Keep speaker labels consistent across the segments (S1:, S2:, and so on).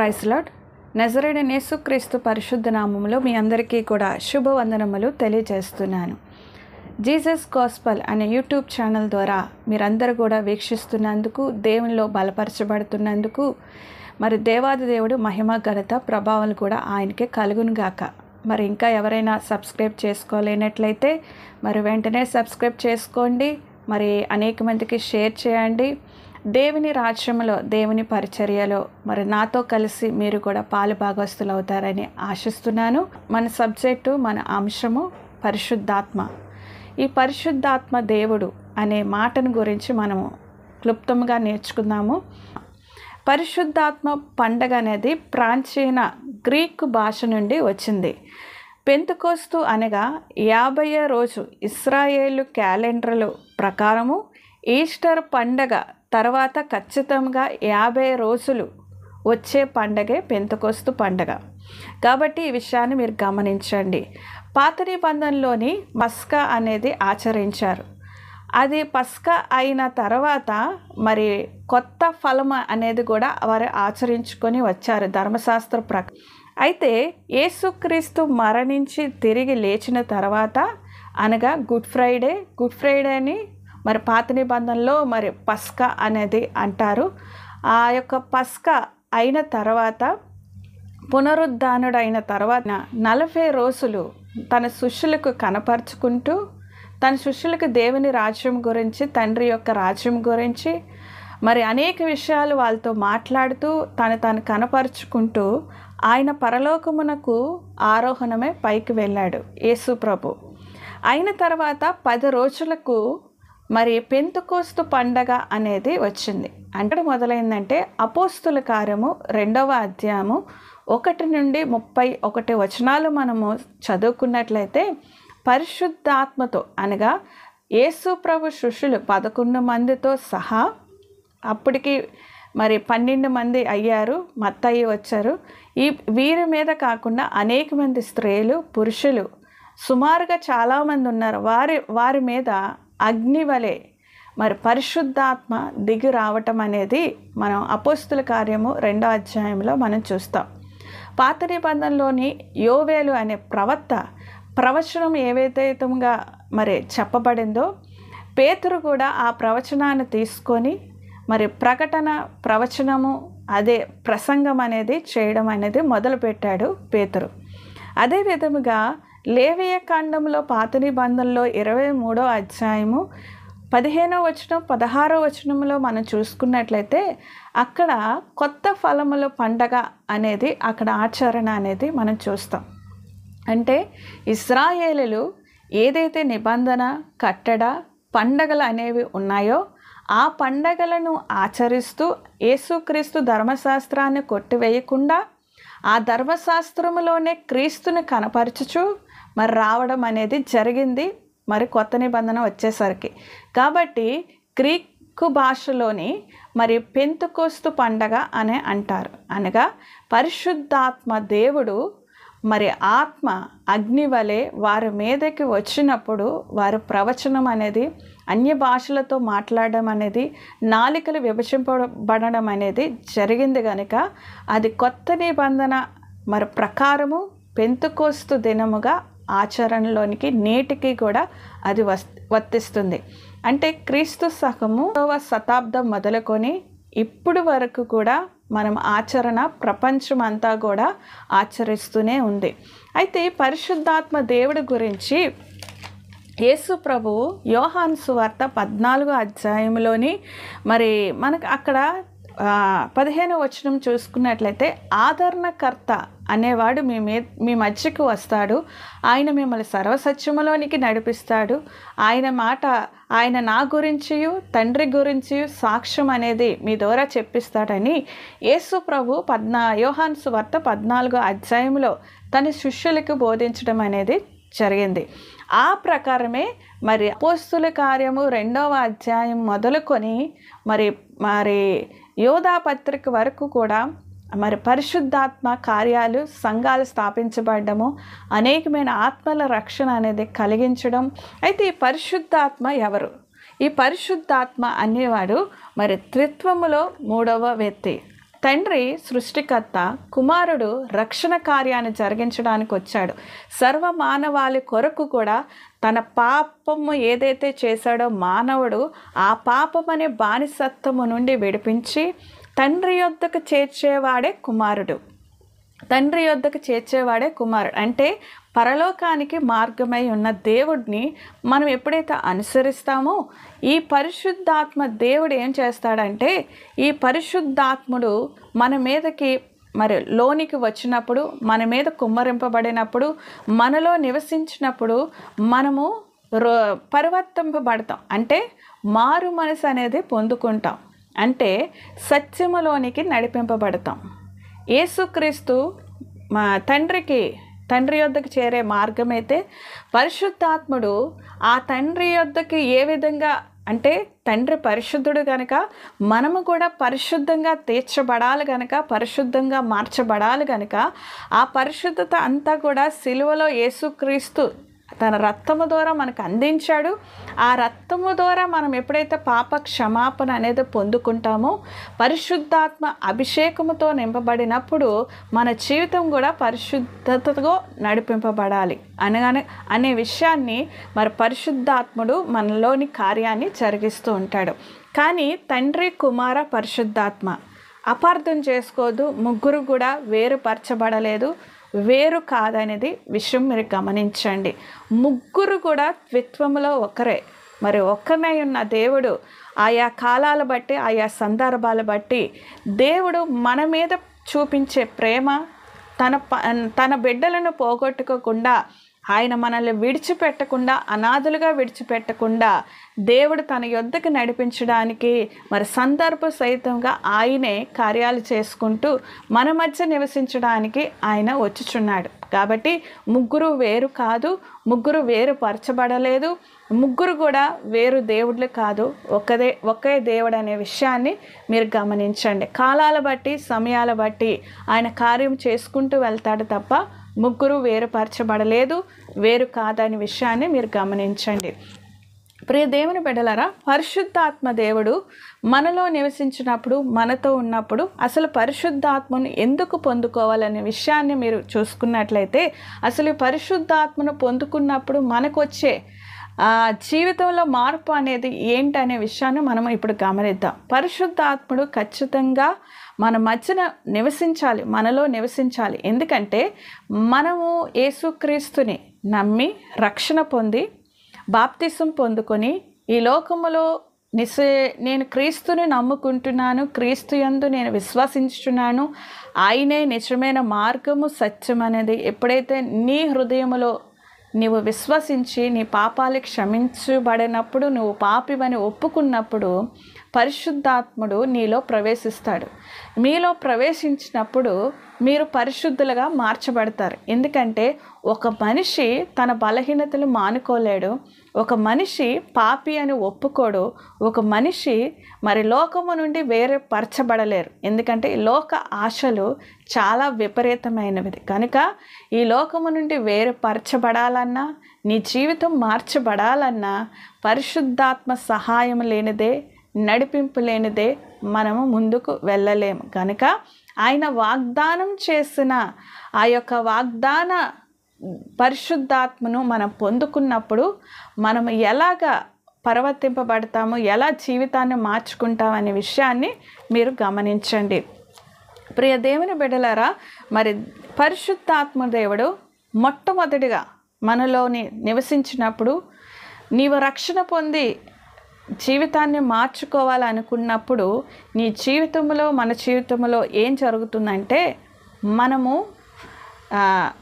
S1: Praise lord. నజరేయుడైన యేసుక్రీస్తు పరిశుద్ధ నామములో మీ అందరికీ కూడా శుభవందనములు తెలియజేస్తున్నాను. జీసస్ గాస్పల్ అనే యూట్యూబ్ ఛానల్ ద్వారా మీరందరూ కూడా వీక్షిస్తున్నందుకు, దేవునిలో బలపరచబడుతున్నందుకు మరి దేవాది దేవుడు మహిమ ఘనత ప్రభావాలు కూడా ఆయనకే కలుగును గాక. మరి ఇంకా ఎవరైనా సబ్స్క్రైబ్ చేసుకోలేనట్లయితే మరి వెంటనే సబ్స్క్రైబ్ చేసుకోండి. మరి అనేక మందికి షేర్ చేయండి. దేవుని రాజ్యంలో, దేవుని పరిచర్యలో మరి నాతో కలిసి మీరు కూడా పాలు భాగస్తులు అవుతారని ఆశిస్తున్నాను. మన సబ్జెక్టు, మన అంశము పరిశుద్ధాత్మ. ఈ పరిశుద్ధాత్మ దేవుడు అనే మాటను గురించి మనము క్లుప్తంగా నేర్చుకుందాము. పరిశుద్ధాత్మ పండగ అనేది ప్రాచీన గ్రీకు భాష నుండి వచ్చింది. పెంతెకోస్తు అనగా 50వ రోజు ఇశ్రాయేలు క్యాలెండర్ల ప్రకారము ఈస్టర్ పండగ తర్వాత ఖచ్చితంగా 50 రోజులు వచ్చే పండగే పెంతెకోస్తు పండగ. కాబట్టి ఈ విషయాన్ని మీరు గమనించండి. పాత నిబంధనలోని పస్కా అనేది ఆచరించారు. అది పస్కా అయిన తర్వాత మరి కొత్త ఫలం అనేది కూడా వారు ఆచరించుకొని వచ్చారు ధర్మశాస్త్ర ప్రకారం. అయితే యేసుక్రీస్తు మరణించి తిరిగి లేచిన తర్వాత అనగా గుడ్ ఫ్రైడేని మరి పాత నిబంధనలో మరి పస్కా అనేది అంటారు. ఆ యొక్క పస్కా అయిన తర్వాత పునరుద్ధానుడైన తర్వాత 40 రోజులు తన శిష్యులకు కనపరుచుకుంటూ, తన శిష్యులకు దేవుని రాజ్యం గురించి, తండ్రి యొక్క రాజ్యం గురించి మరి అనేక విషయాలు వాళ్ళతో మాట్లాడుతూ తను కనపరుచుకుంటూ ఆయన పరలోకమునకు ఆరోహణమే పైకి వెళ్ళాడు యేసు ప్రభు. అయిన తర్వాత 10 రోజులకు మరి పెంతెకోస్తు పండగ అనేది వచ్చింది. అంటే మొదలైందంటే అపోస్తుల కార్యము 2వ అధ్యాయము 1 నుండి 31 వచనాలు మనము చదువుకున్నట్లయితే పరిశుద్ధాత్మతో అనగా యేసు ప్రభు శిష్యులు 11 మందితో సహా, అప్పటికి మరి 12 మంది అయ్యారు, మత్తయి వచ్చారు. వీరి మీద కాకుండా అనేక మంది స్త్రీలు, పురుషులు సుమారుగా చాలామంది ఉన్నారు. వారి మీద అగ్ని వలె మరి పరిశుద్ధాత్మ దిగి రావటం అనేది మనం అపోస్తుల కార్యము 2వ అధ్యాయంలో మనం చూస్తాం. పాత నిబంధనలోని యోవేలు అనే ప్రవచనం ఏవైతేగా మరి చెప్పబడిందో, పేతురు కూడా ఆ ప్రవచనాన్ని తీసుకొని మరి ప్రవచనము అదే ప్రసంగం అనేది చేయడం అనేది మొదలుపెట్టాడు పేతురు. అదే విధముగా లేవియ కాండంలో పాత నిబంధనలో 23వ అధ్యాయము 15వ వచనం 16వ వచనంలో మనం చూసుకున్నట్లయితే అక్కడ కొత్త ఫలముల పండగ అనేది అక్కడ ఆచరణ అనేది మనం చూస్తాం. అంటే ఇశ్రాయేలులు ఏదైతే నిబంధన, కట్టడ, పండగలు అనేవి ఉన్నాయో ఆ పండగలను ఆచరిస్తూ యేసుక్రీస్తు ధర్మశాస్త్రాన్ని కొట్టివేయకుండా ఆ ధర్మశాస్త్రములోనే క్రీస్తుని కనపరచుచు మరి రావడం అనేది జరిగింది మరి కొత్త నిబంధన వచ్చేసరికి. కాబట్టి గ్రీకు భాషలోని మరి పెంతెకోస్తు పండగ అని అంటారు. అనగా పరిశుద్ధాత్మ దేవుడు మరి ఆత్మ అగ్ని వలె వారి మీదకి వచ్చినప్పుడు వారి ప్రవచనం అనేది, అన్య భాషలతో మాట్లాడడం అనేది, నాలికలు విభజింపబడడం అనేది జరిగింది కనుక అది కొత్త నిబంధన మరి ప్రకారము పెంతెకోస్తు దినముగా ఆచరణలోనికి నేటికి కూడా అది వర్తిస్తుంది. అంటే క్రీస్తు శకము 9వ శతాబ్దం మొదలుకొని ఇప్పుడు వరకు కూడా మనం ఆచరణ ప్రపంచం అంతా కూడా ఆచరిస్తూనే ఉంది. అయితే పరిశుద్ధాత్మ దేవుడి గురించి యేసు ప్రభువు యోహాను సువార్త 14వ అధ్యాయంలోని మరి మనకు అక్కడ 15వ వచనం చూసుకున్నట్లయితే ఆదరణకర్త అనేవాడు మీ మధ్యకు వస్తాడు, ఆయన మిమ్మల్ని సర్వసత్యములోనికి నడిపిస్తాడు, ఆయన నా గురించియు తండ్రి గురించియు సాక్ష్యం అనేది మీ ద్వారా చెప్పిస్తాడని యేసు ప్రభు యోహాను సువార్త 14వ అధ్యాయంలో తన శిష్యులకు బోధించడం అనేది జరిగింది. ఆ ప్రకారమే మరి అపోస్తుల కార్యము 2వ అధ్యాయం మొదలుకొని మరి యోధా పత్రిక వరకు కూడా మరి పరిశుద్ధాత్మ కార్యాలు, సంఘాలు స్థాపించబడము, అనేకమైన ఆత్మల రక్షణ అనేది కలిగించడం. అయితే ఈ పరిశుద్ధాత్మ ఎవరు? ఈ పరిశుద్ధాత్మ అనేవాడు మరి త్రిత్వములో 3వ వ్యక్తి. తండ్రి సృష్టికర్త, కుమారుడు రక్షణ కార్యాన్ని జరిగించడానికి వచ్చాడు. సర్వ మానవాళి కొరకు కూడా తన పాపము ఏదైతే చేశాడో మానవుడు ఆ పాపం అనే బానిసత్వము నుండి విడిపించి తండ్రి యొద్దకు చేర్చేవాడే కుమారుడు. తండ్రి యొద్దకు చేర్చేవాడే కుమారుడు. అంటే పరలోకానికి మార్గమై ఉన్న దేవుడిని మనం ఎప్పుడైతే అనుసరిస్తామో ఈ పరిశుద్ధాత్మ దేవుడు ఏం చేస్తాడంటే, ఈ పరిశుద్ధాత్ముడు మన మీదకి మరి లోనికి వచ్చినప్పుడు, మన మీద కుమ్మరింపబడినప్పుడు, మనలో నివసించినప్పుడు మనము పరివర్తింపబడతాం. అంటే మారు మనసు అనేది పొందుకుంటాం. అంటే సత్యములోనికి నడిపింపబడతాం. యేసుక్రీస్తు మా తండ్రి యొద్దకు చేరే మార్గమైతే, పరిశుద్ధాత్ముడు ఆ తండ్రి యొద్దకి ఏ విధంగా అంటే, తండ్రి పరిశుద్ధుడు కనుక మనము కూడా పరిశుద్ధంగా తీర్చబడాలి కనుక, పరిశుద్ధంగా మార్చబడాలి కనుక ఆ పరిశుద్ధత అంతా కూడా సిలువలో యేసుక్రీస్తు తన రక్తము ద్వారా మనకు అందించాడు. ఆ రక్తము ద్వారా మనం ఎప్పుడైతే పాప క్షమాపణ అనేది పొందుకుంటామో, పరిశుద్ధాత్మ అభిషేకముతో నింపబడినప్పుడు మన జీవితం కూడా పరిశుద్ధతతో నడిపింపబడాలి అనే విషయాన్ని మరి పరిశుద్ధాత్ముడు మనలోని కార్యాన్ని జరిగిస్తూ ఉంటాడు. కానీ తండ్రి, కుమార, పరిశుద్ధాత్మ అపార్థం చేసుకోదు. ముగ్గురు కూడా వేరుపరచబడలేదు, వేరు కాదనేది విషయం మీరు గమనించండి. ముగ్గురు కూడా ద్విత్వములో ఒకరే. మరి ఒక్కనై ఉన్న దేవుడు ఆయా కాలాల బట్టి, ఆయా సందర్భాల బట్టి దేవుడు మన మీద చూపించే ప్రేమ, తన బిడ్డలను పోగొట్టుకోకుండా, ఆయన మనల్ని విడిచిపెట్టకుండా, అనాథులుగా విడిచిపెట్టకుండా దేవుడు తన యొద్దకు నడిపించడానికి మరి సందర్భ సహితంగా ఆయనే కార్యాలు చేసుకుంటూ మన మధ్య నివసించడానికి ఆయన వచ్చుచున్నాడు. కాబట్టి ముగ్గురు వేరు కాదు, ముగ్గురు వేరు పరచబడలేదు, ముగ్గురు కూడా వేరు దేవుళ్ళు కాదు, ఒకే దేవుడు అనే విషయాన్ని మీరు గమనించండి. కాలాల బట్టి, సమయాల బట్టి ఆయన కార్యం చేసుకుంటూ వెళ్తాడు తప్ప ముగ్గురు వేరుపరచబడలేదు, వేరు కాదనే విషయాన్ని మీరు గమనించండి. ప్రియ దేవుని బిడ్డలారా, పరిశుద్ధాత్మ దేవుడు మనలో నివసించినప్పుడు, మనతో ఉన్నప్పుడు అసలు పరిశుద్ధాత్మను ఎందుకు పొందుకోవాలనే విషయాన్ని మీరు చూసుకున్నట్లయితే, అసలు పరిశుద్ధాత్మను పొందుకున్నప్పుడు మనకు వచ్చే జీవితంలో మార్పు అనేది ఏంటనే విషయాన్ని మనం ఇప్పుడు గమనిద్దాం. పరిశుద్ధాత్ముడు ఖచ్చితంగా మన మధ్యన నివసించాలి, మనలో నివసించాలి. ఎందుకంటే మనము యేసుక్రీస్తుని నమ్మి రక్షణ పొంది బాప్తిసం పొందుకొని ఈ లోకములో నేను క్రీస్తుని నమ్ముకుంటున్నాను, క్రీస్తు యందు నేను విశ్వసించుచున్నాను, ఆయనే నిజమైన మార్గము, సత్యం అనేది ఎప్పుడైతే నీ హృదయములో నీవు విశ్వసించి నీ పాపాలు క్షమించబడినప్పుడు, నువ్వు పాపివని ఒప్పుకున్నప్పుడు పరిశుద్ధాత్ముడు నీలో ప్రవేశిస్తాడు. మీలో ప్రవేశించినప్పుడు మీరు పరిశుద్ధులుగా మార్చబడతారు. ఎందుకంటే ఒక మనిషి తన బలహీనతలు మానుకోలేడు, ఒక మనిషి పాపి అని ఒప్పుకోడు, ఒక మనిషి మరి లోకము నుండి వేరే పరచబడలేరు. ఎందుకంటే ఈ లోక ఆశలు చాలా విపరీతమైనవి కనుక ఈ లోకము నుండి వేరే పరచబడాలన్నా, నీ జీవితం మార్చబడాలన్నా పరిశుద్ధాత్మ సహాయం లేనిదే, నడిపింపు లేనిదే మనము ముందుకు వెళ్ళలేము. కనుక ఆయన వాగ్దానం చేసిన ఆ యొక్క వాగ్దాన పరిశుద్ధాత్మను మనం పొందుకున్నప్పుడు మనం ఎలాగా పరివర్తింపబడతాము, ఎలా జీవితాన్ని మార్చుకుంటాం అనే విషయాన్ని మీరు గమనించండి. ప్రియ దేవుని బిడ్డలారా, మరి పరిశుద్ధాత్మ దేవుడు మొట్టమొదటిగా మనలోని నివసించినప్పుడు, నీవు రక్షణ పొంది జీవితాన్ని మార్చుకోవాలనుకున్నప్పుడు నీ జీవితంలో, మన జీవితంలో ఏం జరుగుతుందంటే మనము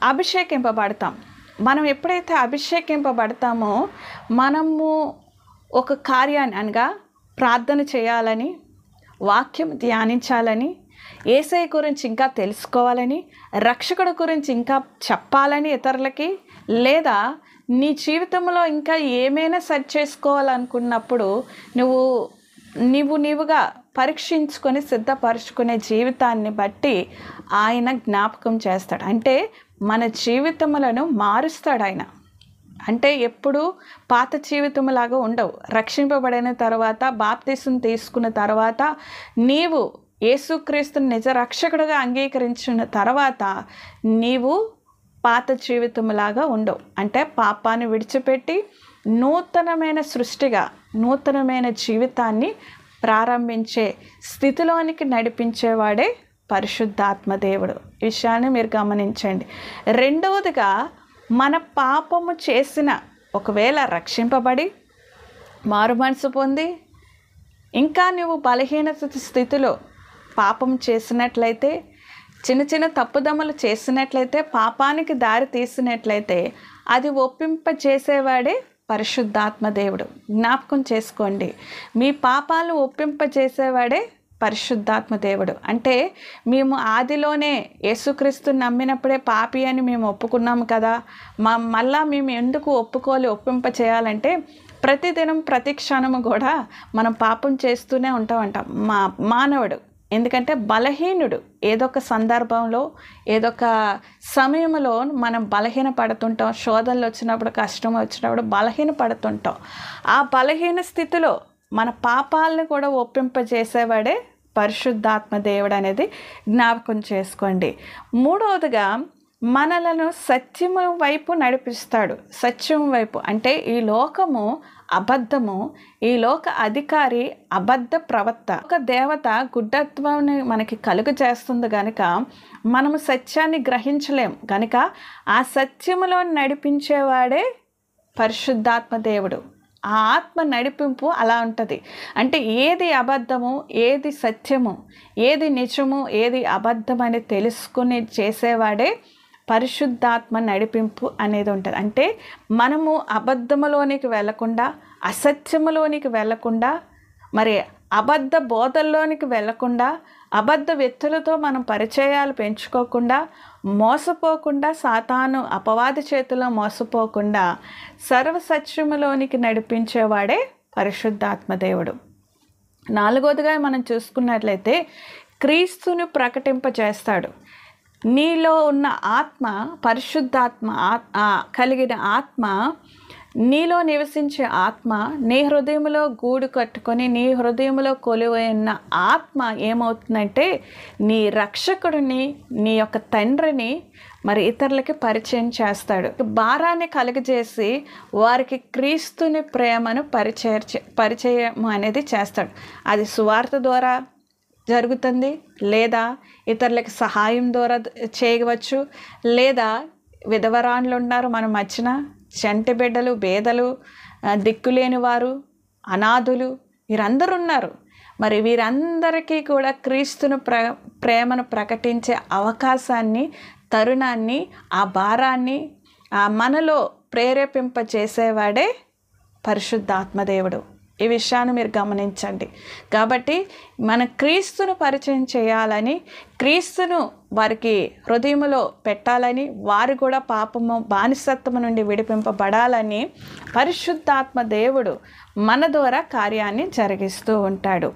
S1: అభిషేకింపబడతాం. మనం ఎప్పుడైతే అభిషేకింపబడతామో మనము ఒక కార్యాన్ని అనగా ప్రార్థన చేయాలని, వాక్యం ధ్యానించాలని, యేసయ్య గురించి ఇంకా తెలుసుకోవాలని, రక్షకుడి గురించి ఇంకా చెప్పాలని ఇతరులకి, లేదా నీ జీవితంలో ఇంకా ఏమైనా సెట్ చేసుకోవాలనుకున్నప్పుడు నీవుగా పరీక్షించుకొని సిద్ధపరచుకునే జీవితాన్ని బట్టి ఆయన జ్ఞాపకం చేస్తాడు. అంటే మన జీవితములను మారుస్తాడు ఆయన. అంటే ఎప్పుడు పాత జీవితంలాగా ఉండవు. రక్షింపబడిన తర్వాత, బాప్తిసం తీసుకున్న తర్వాత నీవు యేసుక్రీస్తుని నిజ రక్షకుడిగా అంగీకరించిన తర్వాత నీవు పాత జీవితంలాగా ఉండవు. అంటే పాపాన్ని విడిచిపెట్టి నూతనమైన సృష్టిగా, నూతనమైన జీవితాన్ని ప్రారంభించే స్థితిలోనికి నడిపించేవాడే పరిశుద్ధాత్మ దేవుడు. ఈ విషయాన్ని మీరు గమనించండి. రెండవదిగా, మన పాపము చేసిన, ఒకవేళ రక్షింపబడి మారు మనసు పొంది ఇంకా నువ్వు బలహీనత స్థితిలో పాపం చేసినట్లయితే, చిన్న చిన్న తప్పుదమ్మలు చేసినట్లయితే, పాపానికి దారి తీసినట్లయితే, అది ఒప్పింపచేసేవాడే పరిశుద్ధాత్మ దేవుడు. జ్ఞాపకం చేసుకోండి, మీ పాపాలు ఒప్పింపచేసేవాడే పరిశుద్ధాత్మ దేవుడు. అంటే మేము ఆదిలోనే యేసుక్రీస్తుని నమ్మినప్పుడే పాపి అని మేము ఒప్పుకున్నాము కదా, మళ్ళా మేము ఎందుకు ఒప్పింప చేయాలంటే ప్రతిదినం ప్రతి క్షణము కూడా మనం పాపం చేస్తూనే ఉంటామంట మానవుడు. ఎందుకంటే బలహీనుడు. ఏదొక సందర్భంలో, ఏదొక సమయంలో మనం బలహీన పడుతుంటాం. శోధనలు వచ్చినప్పుడు, కష్టం వచ్చినప్పుడు బలహీన పడుతుంటాం. ఆ బలహీన స్థితిలో మన పాపాలను కూడా ఒప్పింపజేసేవాడే పరిశుద్ధాత్మ దేవుడు అనేది జ్ఞాపకం చేసుకోండి. మూడవదిగా, మనలను సత్యము వైపు నడిపిస్తాడు. సత్యం వైపు అంటే ఈ లోకము అబద్ధము, ఈ లోక అధికారి అబద్ధ ప్రవక్త. ఒక దేవత గుడ్డత్వాన్ని మనకి కలుగు చేస్తుంది కనుక మనము సత్యాన్ని గ్రహించలేం. కనుక ఆ సత్యములో నడిపించేవాడే పరిశుద్ధాత్మ దేవుడు. ఆ ఆత్మ నడిపింపు అలా ఉంటుంది. అంటే ఏది అబద్ధము, ఏది సత్యము, ఏది నిజము, ఏది అబద్ధం అని తెలుసుకుని చేసేవాడే పరిశుద్ధాత్మ నడిపింపు అనేది ఉంటుంది. అంటే మనము అబద్ధములోనికి వెళ్ళకుండా, అసత్యములోనికి వెళ్ళకుండా, మరి అబద్ధ బోధల్లోనికి వెళ్ళకుండా, అబద్ధ వ్యక్తులతో మనం పరిచయాలు పెంచుకోకుండా, మోసపోకుండా, సాతాను అపవాది చేతిలో మోసపోకుండా సర్వసత్యములోనికి నడిపించేవాడే పరిశుద్ధాత్మ దేవుడు. నాలుగోదిగా మనం చూసుకున్నట్లయితే, క్రీస్తును ప్రకటింపజేస్తాడు. నీలో ఉన్న ఆత్మ, పరిశుద్ధాత్మ కలిగిన ఆత్మ, నీలో నివసించే ఆత్మ, నీ హృదయంలో గూడు కట్టుకొని నీ హృదయంలో కొలువైన ఆత్మ ఏమవుతుందంటే నీ రక్షకుడిని, నీ యొక్క తండ్రిని మరి ఇతరులకి పరిచయం చేస్తాడు. భారాన్ని కలుగజేసి వారికి క్రీస్తుని ప్రేమను పరిచయం అనేది చేస్తాడు. అది సువార్త ద్వారా జరుగుతుంది, లేదా ఇతరులకి సహాయం ద్వారా చేయవచ్చు, లేదా విధవరాండ్లు ఉన్నారు మన మధ్యన, చంటి బిడ్డలు, బేదలు, దిక్కులేని వారు, అనాథులు, వీరందరూ ఉన్నారు. మరి వీరందరికీ కూడా క్రీస్తును ప్రేమను ప్రకటించే అవకాశాన్ని, తరుణాన్ని, ఆ భారాన్ని మనలో ప్రేరేపింపచేసేవాడే పరిశుద్ధాత్మదేవుడు. ఈ విషయాన్ని మీరు గమనించండి. కాబట్టి మన క్రీస్తును పరిచయం చేయాలని, క్రీస్తును వారికి హృదయములో పెట్టాలని, వారు కూడా పాపము బానిసత్వము నుండి విడిపింపబడాలని పరిశుద్ధాత్మ దేవుడు మన ద్వారా కార్యాన్ని జరిగిస్తూ ఉంటాడు.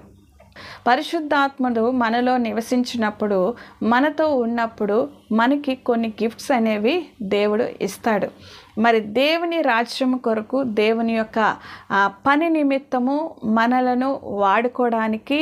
S1: పరిశుద్ధాత్ముడు మనలో నివసించినప్పుడు, మనతో ఉన్నప్పుడు మనకి కొన్ని గిఫ్ట్స్ అనేవి దేవుడు ఇస్తాడు. మరి దేవుని రాజ్యం కొరకు, దేవుని యొక్క పని నిమిత్తము మనలను వాడుకోవడానికి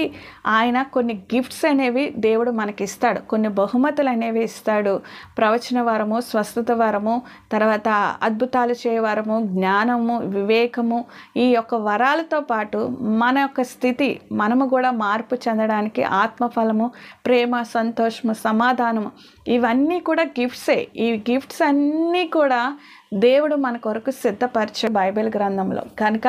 S1: ఆయన కొన్ని గిఫ్ట్స్ అనేవి దేవుడు మనకి ఇస్తాడు. కొన్ని బహుమతులు అనేవి ఇస్తాడు. ప్రవచన వరము, స్వస్థత వరము, తర్వాత అద్భుతాలు చేయవరము, జ్ఞానము, వివేకము, ఈ యొక్క వరాలతో పాటు మన యొక్క స్థితి మనము కూడా మార్పు చెందడానికి ఆత్మఫలము, ప్రేమ, సంతోషము, సమాధానము, ఇవన్నీ కూడా గిఫ్ట్సే. ఈ గిఫ్ట్స్ అన్నీ కూడా దేవుడు మన కొరకు సిద్ధపరిచే బైబిల్ గ్రంథంలో. కనుక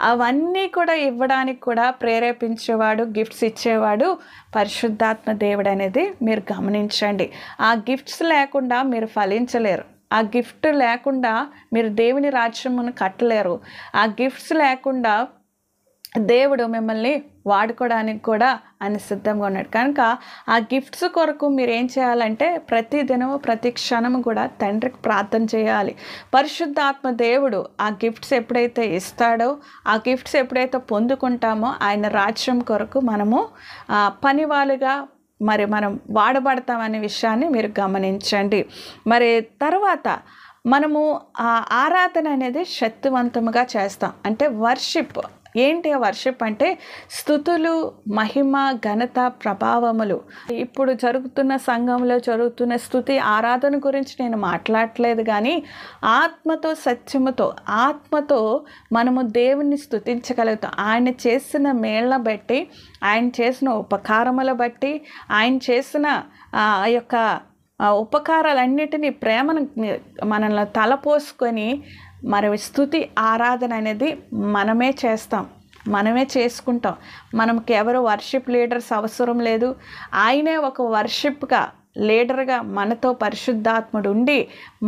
S1: అవన్నీ కూడా ఇవ్వడానికి కూడా ప్రేరేపించేవాడు, గిఫ్ట్స్ ఇచ్చేవాడు పరిశుద్ధాత్మ దేవుడు అనేది మీరు గమనించండి. ఆ గిఫ్ట్స్ లేకుండా మీరు ఫలించలేరు. ఆ గిఫ్ట్ లేకుండా మీరు దేవుని రాజ్యమును కట్టలేరు. ఆ గిఫ్ట్స్ లేకుండా దేవుడు మిమ్మల్ని వాడుకోవడానికి కూడా ఆయన సిద్ధంగా ఉన్నాడు. కనుక ఆ గిఫ్ట్స్ కొరకు మీరు ఏం చేయాలంటే ప్రతి దినము, ప్రతి క్షణము కూడా తండ్రికి ప్రార్థన చేయాలి. పరిశుద్ధాత్మ దేవుడు ఆ గిఫ్ట్స్ ఎప్పుడైతే ఇస్తాడో, ఆ గిఫ్ట్స్ ఎప్పుడైతే పొందుకుంటామో ఆయన రాజ్యం కొరకు మనము పనివాళ్ళుగా మనం వాడబడతామనే విషయాన్ని మీరు గమనించండి. మరి తర్వాత మనము ఆరాధన అనేది శక్తివంతముగా చేస్తాం. అంటే వర్షిప్, ఏంటి ఆ వర్షిప్ అంటే? స్తుతులు, మహిమ, ఘనత, ప్రభావములు. ఇప్పుడు జరుగుతున్న సంఘంలో జరుగుతున్న స్తుతి ఆరాధన గురించి నేను మాట్లాడట్లేదు, కానీ ఆత్మతో, సత్యముతో, ఆత్మతో మనము దేవుణ్ణి స్తుతించగలుగుతాం. ఆయన చేసిన మేళ్ళ బట్టి, ఆయన చేసిన ఉపకారముల బట్టి, ఆయన చేసిన ఆ యొక్క ఉపకారాలన్నిటినీ ప్రేమను మనల్ని తలపోసుకొని మరి స్తుతి ఆరాధన అనేది మనమే చేస్తాం, మనమే చేసుకుంటాం. మనకి ఎవరు వర్షిప్ లీడర్స్ అవసరం లేదు. ఆయనే ఒక వర్షిప్గా లీడర్గా మనతో పరిశుద్ధాత్ముడు ఉండి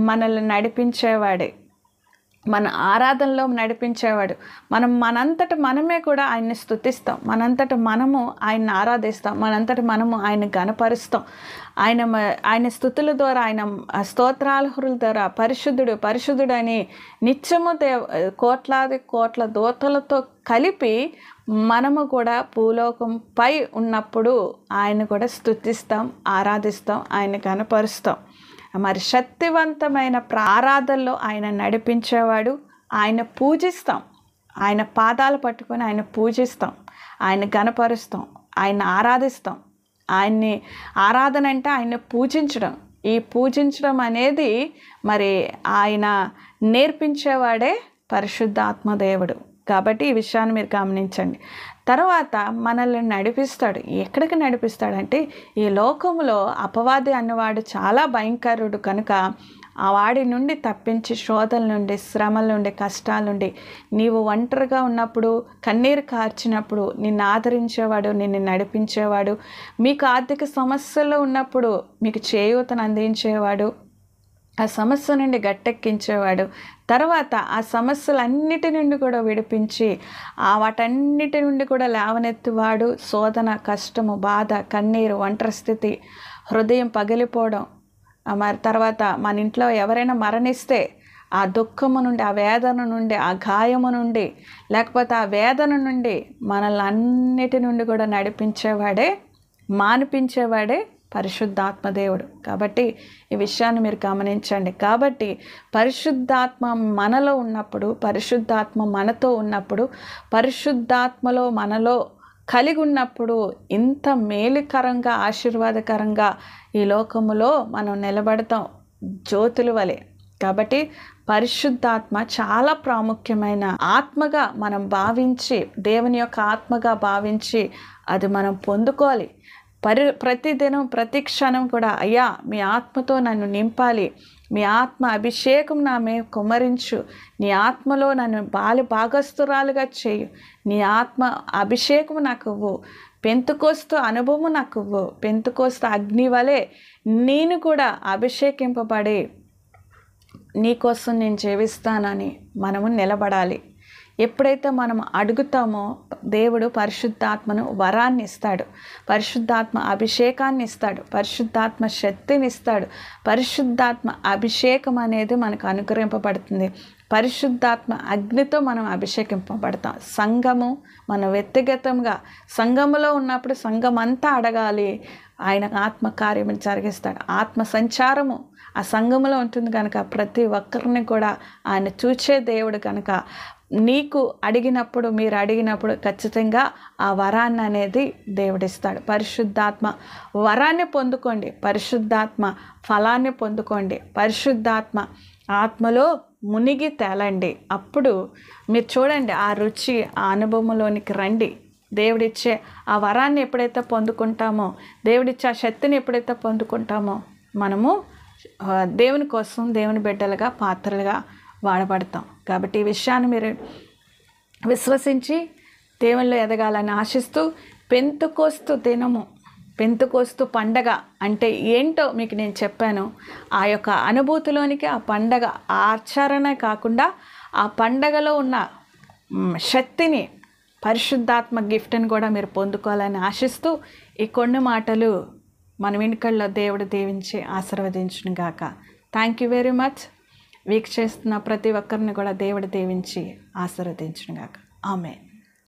S1: మనల్ని నడిపించేవాడే, మన ఆరాధనలో నడిపించేవాడు. మనంతట మనమే కూడా ఆయన్ని స్తుతిస్తాం, మనంతట మనము ఆయన్ని ఆరాధిస్తాం, మనంతట మనము ఆయన గణపరుస్తాం. ఆయన స్తుతుల ద్వారా, ఆయన స్తోత్రాలహుల ద్వారా పరిశుద్ధుడు పరిశుద్ధుడు అని నిత్యము కోట్లాది కోట్ల దూతలతో కలిపి మనము కూడా భూలోకంపై ఉన్నప్పుడు ఆయన కూడా స్తుతిస్తాం, ఆరాధిస్తాం, ఆయన గణపరుస్తాం. మరి శక్తివంతమైన ఆరాధనలో ఆయన నడిపించేవాడు. ఆయన పూజిస్తాం, ఆయన పాదాలు పట్టుకొని ఆయన పూజిస్తాం, ఆయన గణపరుస్తాం, ఆయన ఆరాధిస్తాం. ఆయన్ని ఆరాధన అంటే ఆయన పూజించడం. ఈ పూజించడం అనేది మరి ఆయన నేర్పించేవాడే పరిశుద్ధాత్మదేవుడు. కాబట్టి ఈ విషయాన్ని మీరు గమనించండి. తర్వాత మనల్ని నడిపిస్తాడు. ఎక్కడికి నడిపిస్తాడంటే, ఈ లోకంలో అపవాది అన్నవాడు చాలా భయంకరుడు కనుక ఆ వాడి నుండి తప్పించి, శోధల నుండి, శ్రమల నుండి, కష్టాల నుండి, నీవు ఒంటరిగా ఉన్నప్పుడు, కన్నీరు కార్చినప్పుడు నిన్ను ఆదరించేవాడు, నిన్ను నడిపించేవాడు, మీకు ఆర్థిక సమస్యలు ఉన్నప్పుడు మీకు చేయూతను అందించేవాడు, ఆ సమస్య నుండి గట్టెక్కించేవాడు. తర్వాత ఆ సమస్యలన్నిటి నుండి కూడా విడిపించి వాటన్నిటి నుండి కూడా లేవనెత్తువాడు. శోధన, కష్టము, బాధ, కన్నీరు, ఒంటరి స్థితి, హృదయం పగిలిపోవడం, మరి తర్వాత మన ఇంట్లో ఎవరైనా మరణిస్తే ఆ దుఃఖము నుండి, ఆ వేదన నుండి, ఆ గాయము నుండి, లేకపోతే ఆ వేదన నుండి మనల్ని అన్నిటి నుండి కూడా నడిపించేవాడే, మానిపించేవాడే పరిశుద్ధాత్మదేవుడు. కాబట్టి ఈ విషయాన్ని మీరు గమనించండి. కాబట్టి పరిశుద్ధాత్మ మనలో ఉన్నప్పుడు, పరిశుద్ధాత్మ మనతో ఉన్నప్పుడు, పరిశుద్ధాత్మలో మనలో కలిగి ఉన్నప్పుడు ఇంత మేలుకరంగా, ఆశీర్వాదకరంగా ఈ లోకములో మనం నిలబడతాం జ్యోతుల వలె. కాబట్టి పరిశుద్ధాత్మ చాలా ప్రాముఖ్యమైన ఆత్మగా మనం భావించి, దేవుని యొక్క ఆత్మగా భావించి అది మనం పొందుకోవాలి. ప్రతిదినం, ప్రతి క్షణం కూడా, అయ్యా మీ ఆత్మతో నన్ను నింపాలి, మీ ఆత్మ అభిషేకం నా మీద కుమ్మరించు, నీ ఆత్మలో నన్ను భాగస్తురాలుగా చేయు, నీ ఆత్మ అభిషేకం నాకు ఇవ్వు, పెంతుకోస్తు అనుభవం నాకు ఇవ్వు, పెంతుకోస్తు అగ్ని వలె నేను కూడా అభిషేకింపబడి నీకోసం నేను జీవిస్తానని మనము నిలబడాలి. ఎప్పుడైతే మనం అడుగుతామో దేవుడు పరిశుద్ధాత్మను వరాన్ని ఇస్తాడు, పరిశుద్ధాత్మ అభిషేకాన్ని ఇస్తాడు, పరిశుద్ధాత్మ శక్తిని ఇస్తాడు. పరిశుద్ధాత్మ అభిషేకం అనేది మనకు అనుగ్రహింపబడుతుంది. పరిశుద్ధాత్మ అగ్నితో మనం అభిషేకింపబడతాం. సంఘము మన వ్యక్తిగతంగా సంఘములో ఉన్నప్పుడు సంఘం అంతా అడగాలి, ఆయన ఆత్మ కార్యములు జరిగిస్తాడు. ఆత్మ సంచారము ఆ సంఘములో ఉంటుంది కనుక ప్రతి ఒక్కరిని కూడా ఆయన చూచే దేవుడు కనుక నీకు అడిగినప్పుడు, మీరు అడిగినప్పుడు ఖచ్చితంగా ఆ వరాన్ని అనేది దేవుడిస్తాడు. పరిశుద్ధాత్మ వరాన్ని పొందుకోండి, పరిశుద్ధాత్మ ఫలాన్ని పొందుకోండి, పరిశుద్ధాత్మ ఆత్మలో మునిగి తేలండి. అప్పుడు మీరు చూడండి, ఆ రుచి, ఆ అనుభవంలోనికి రండి. దేవుడిచ్చే ఆ వరాన్ని ఎప్పుడైతే పొందుకుంటామో, దేవుడిచ్చే ఆ శక్తిని ఎప్పుడైతే పొందుకుంటామో, మనము దేవుని కోసం, దేవుని బిడ్డలుగా, పాత్రలుగా వాడబడతాం. కాబట్టి ఈ విషయాన్ని మీరు విశ్వసించి దేవునిలో ఎదగాలని ఆశిస్తూ, పెంతుకోస్తు దినము, పెంతుకోస్తు పండగ అంటే ఏంటో మీకు నేను చెప్పాను. ఆ యొక్క అనుభూతిలోనికి ఆ పండగ ఆచరణ కాకుండా ఆ పండగలో ఉన్న శక్తిని, పరిశుద్ధాత్మ గిఫ్ట్ని కూడా మీరు పొందుకోవాలని ఆశిస్తూ ఈ కొన్ని మాటలు మన వెనుకల్లో దేవుడు దీవించి ఆశీర్వదించును గాక. Thank you very much. వీక్షిస్తున్న ప్రతి ఒక్కరిని కూడా దేవుడు దీవించి ఆశీర్వదించును గాక. ఆమేన్.